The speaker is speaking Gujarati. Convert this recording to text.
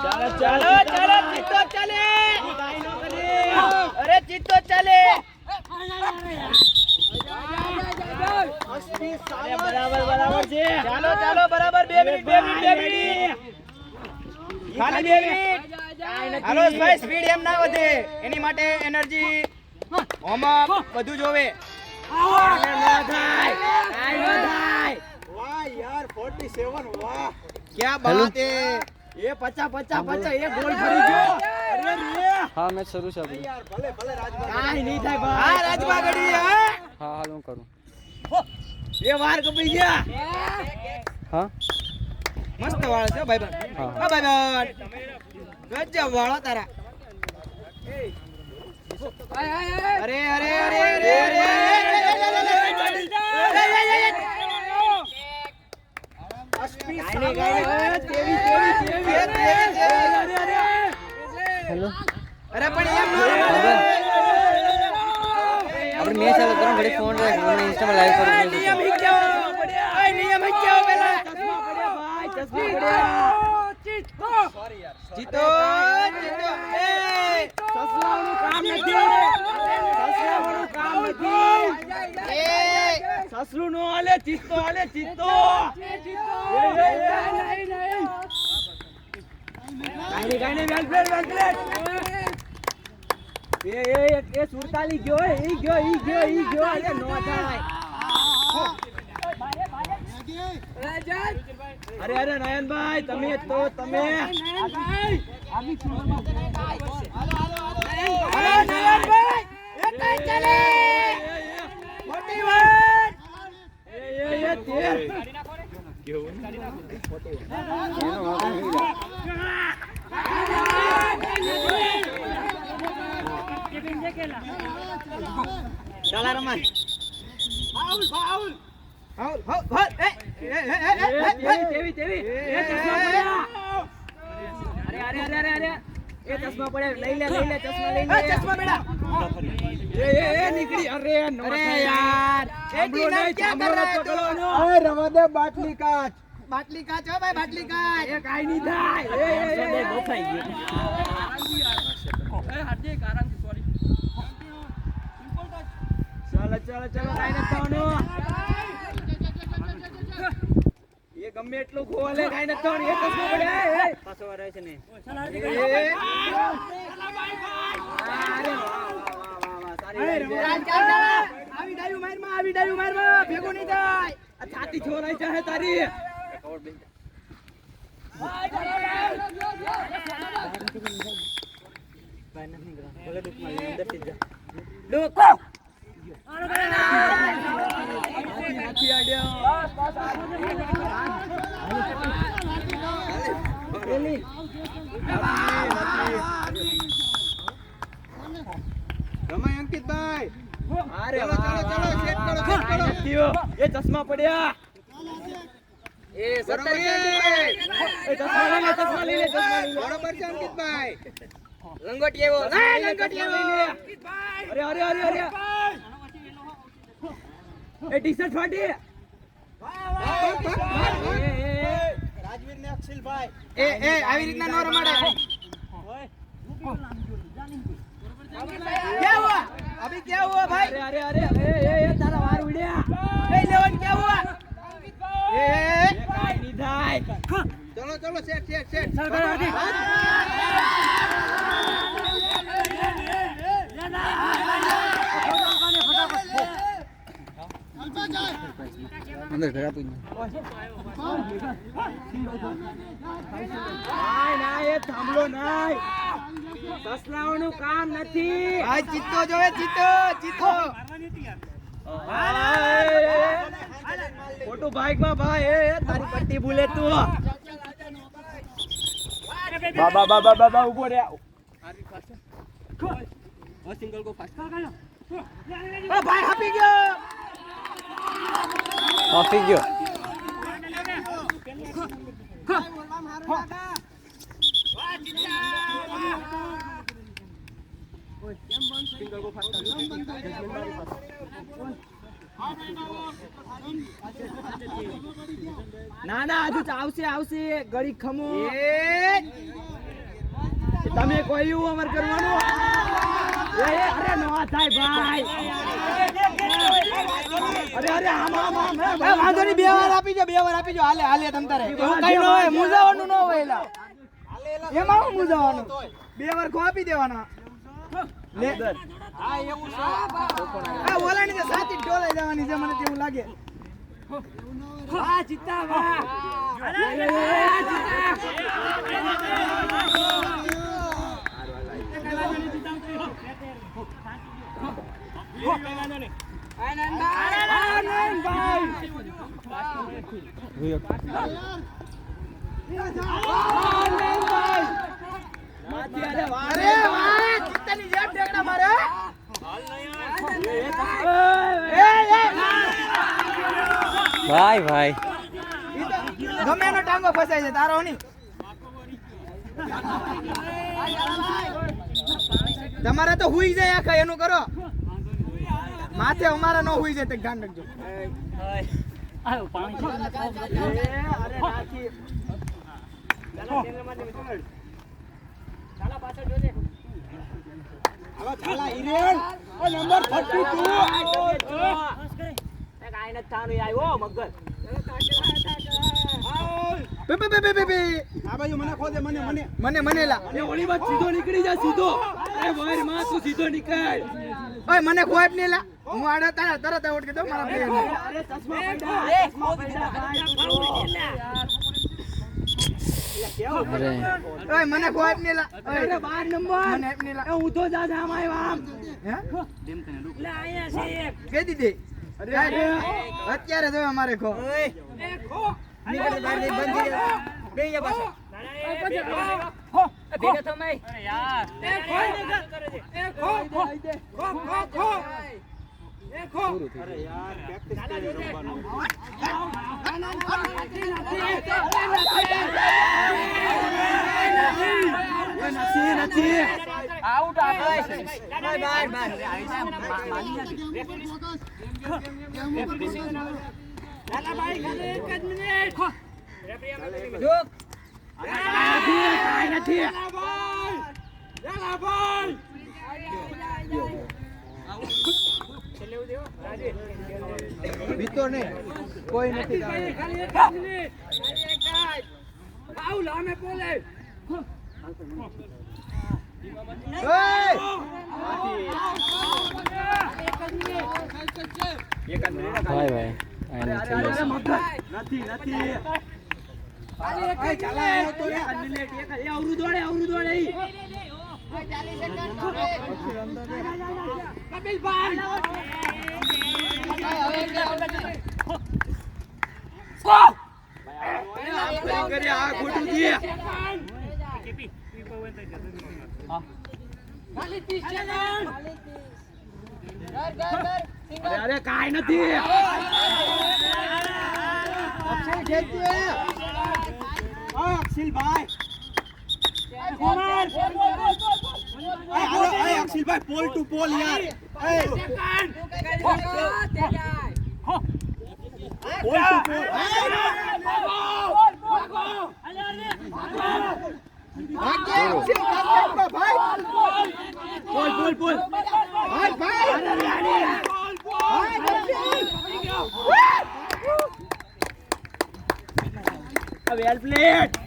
ચાલો ચાલો ચિત્તો ચાલે. અરે ચિત્તો ચાલે. બરાબર બરાબર છે. ચાલો ચાલો બરાબર 2 મિનિટ ખાલી 2 મિનિટ. હાલો ભાઈ સ્પીડ એમ ના વધે એની માટે એનર્જી હોમઅપ બધું જોવે. વાહ યાર 47 વાહ क्या बात है ये 50 ये गोल फरी गयो. अरे रे હા મેચ શરૂ છે આપણી. યાર ભલે ભલે રાજબા કાઈ નહીં થાય ભાઈ. હા રાજબા ગડી હા હાલ હું કરું. એ વાર કપાઈ ગયા. હા મસ્ત વાળ છે ભાઈ ભાઈ. હા ભાઈ ગજબ વાળો તારા. અરે અરે અરે અરે હેલો અરે પણ એમ આપણે મેચ ચાલુ કરો ઘડી ફોન રાખ મને ઇન્સ્ટામાં લાઈવ કરું. નિયમ હી ગયો. ઓય નિયમ હી ગયો પેલા. ચશ્મા પડ્યા ભાઈ ચશ્મા પડ્યા. સોરી યાર જીતો જીતો એ સસલાનું કામ નથી. સસલાનું કામ નથી. એ સસલું નો હાલે ચિત્તો હાલે ચિત્તો. ગાઈને વેલ પ્લેટ એ સુરતાલી ગયો ઈ ગયો અરે નો થાય. અરે નયનભાઈ તમે તો તમે નયનભાઈ એક કઈ ચાલે મોટી વાત એ તેર ચાલા રમાય. ફાઉલ તેવી એ ચશ્મા પડ્યા. અરે એ ચશ્મા પડ્યા. લઈ લે ચશ્મા લઈ લે. ચશ્મા બેડા એ નીકળી. અરે યાર એ ટીના ક્યાં કર રહા હે તું? અરે રવા દે બાટલી કાચ હો ભાઈ બાટલી કાચ. એ કાઈ નહીં થાય. એ ગોખાઈ ગયો. એ હાજે કારણ કે સોરી. ચાલો કાઈ ન થવાનું. એ ગમે એટલું ગોલે કાઈ ન થવાનું. એ ચશ્મા પડ્યા. પાછો વાર આવે છે ને. આવી ડાયું મારમાં ભેગો નહીં થાય. આ છાતી છોરાઈ જાય તારી. રમાય અંકિતભાઈ. અરે ચલો સેટ કરો એ ચશ્મા પડ્યા. એ બરોબર છે ચશ્મા લઈ લે. બરોબર છે અંકિતભાઈ. લંગોટી આવ્યો. અરે એ ટી-શર્ટ ફાટી. રાજવીર ને અક્ષિલભાઈ એ આવી રીતના નો રમાડે. क्या हुआ अभी क्या हुआ भाई? अरे ए तारा वार उड़्या. ए लेवन क्या हुआ? ए काई नहीं થાય. ચલો સેટ અંદર ઘરાતું ના એ થાંભલો નાય. સસલાઓનું કામ નથી. ભાઈ ચિત્તો જોવે ચિત્તો. ખોટું બાઈક માં ભાઈ એ તારી પટ્ટી ભૂલે તું. બાબા ઉભો રે. સિંગલ કો ફાસ્ટ ભાઈ હાપી ગયો. ના ના હજુ આવશે ગળી ખમો તમે કોઈ એવું અમર કરવાનું અરે નો થાય ભાઈ અરે આમ વાંધો નહીં 2 વાર આપી જો હાલે તમ તારે એવું કઈ ન હોય મુજાવાનું ન હોય એલા એમાં હું મુજાવાનું 2 વાર ખો આપી દેવાના લે હા એવું છે આ ઓલાની તો સાચી ઢોલાઈ જવાની છે મને તેવું લાગે વાહ જીતા વાહ ભાઈ ભાઈ ગમે એનો ટાંગો ફસાય છે તારો નહીં તમારે તો હુઈ જાય આખા એનું કરો માથે અમારા નો હુઈ જાય તે ધ્યાન રાખજો મને ખોપ નહીં લા હું આડે તારા તરત આવડ કે દો મારા પ્લેયર ઓય મને ખોપ નહીં લા અરે 12 નંબર મને એપ નહીં લા હું તો જા આમ આવ્યો આમ હે લે આયા છે કે દીધી અરે અત્યારે જો અમારે ખો નીકળ બહાર દે બંધ થઈ જા બે અહીંયા પાછો ભેગા તમે અરે યાર એ ખો એ ખો એ ખો અરે યાર પ્રેક્ટિસ કરી રમવાનું નથી આઉટ આ ભાઈ બાય બાય લાલા ભાઈ ખાલી 1 જ મિનિટ ખો રેફરી જો કાઈ નથી લાલા ભાઈ છેલ્લે દેવો રાજે ભીતર ને કોઈ નથી ખાલી 1 મિનિટ આઉ લામે બોલે ભાઈ ભાઈ અરે કાઈ નથી અક્ષિલભાઈ અક્ષિલભાઈ પોલ ટુ પોલ યાર Well played.